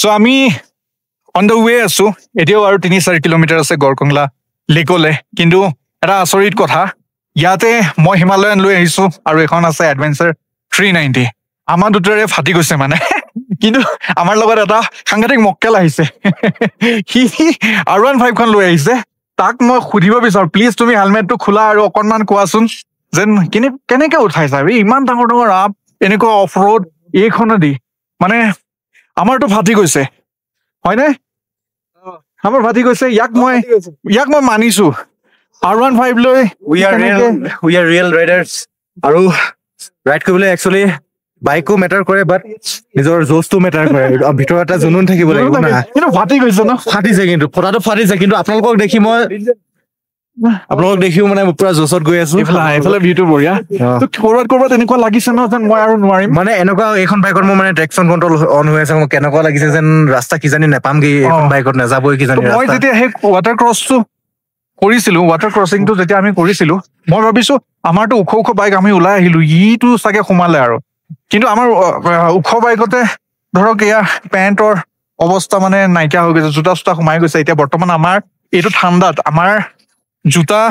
So আমি on the way আছো এতিয়াও আৰু 3-4 কিলোমিটাৰ আছে গড়কংলা লেকলে কিন্তু এটা আচৰিত কথা ইয়াতে মই হিমালয়ান লৈ আহিছো আৰু এখন আছে এডভেঞ্চাৰ 390 আমাৰ দুটাৰে ফাটি গৈছে মানে কিন্তু আমাৰ লগত এটা সাংঘাতিক মক্কেল আহিছে সি R15 খন লৈ আহিছে তাক মই সুধিব বিচাৰো প্লিজ তুমি হেলমেটটো খোলা আৰু অকনমান কোৱাচোন যেন কেনেকৈ উঠাইছা ইমান ডাঙৰ ডাঙৰ আপ এনেকুৱা অফ ৰোড এইখনেদি মানে আমাৰটো ফাটি গৈছে হয়নে আমাৰ ফাটি গৈছে ইয়াক মই মানিছো R15 লৈ we are real riders আৰু ৰাইড কৰিবলৈ একচুয়ালি বাইকো মেটাৰ কৰে বাট নিজৰ জোজটো মেটাৰ কৰে ভিতৰত এটা জুনুন থাকিব লাগিব না কিন্তু ফাটি গৈছে ন ফাটিছে কিন্তু ফটাটো ফাটিছে কিন্তু আপোনালোকক দেখিও মানে পুৰা জোছত গৈ আছো এইফালে ভিউটো বঢ়িয়া তো কৰবাত এনেকুৱা লাগিছে ন যেন মই আৰু নোৱাৰিম মানে এনেকুৱা এইখন বাইকত মোৰ মানে ট্ৰেকচন কন্ট্ৰল অন হৈ আছে মোক কেনেকুৱা লাগিছে যেন ৰাস্তা কিজানি নেপামগে এইখন বাইকত নাযাবই কিজানি ৰাস্তা মই যেতিয়া সেই ৱাটাৰ ক্ৰছটো কৰিছিলো ৱাটাৰ ক্ৰসিংটো যেতিয়া আমি কৰিছিলো মই ভাবিছো আমাৰটো ওখ বাইক আমি ওলাই আহিলো ইটো চাগে সোমালে আৰু কিন্তু আমাৰ ওখ বাইকতে ধৰক এয়া পেণ্টৰ অৱস্থা মানে নাইকিয়া হৈ গৈছে জোতা সোমাই গৈছে এতিয়া বৰ্তমান আমাৰ এইটো ঠাণ্ডাত আমাৰ জোতা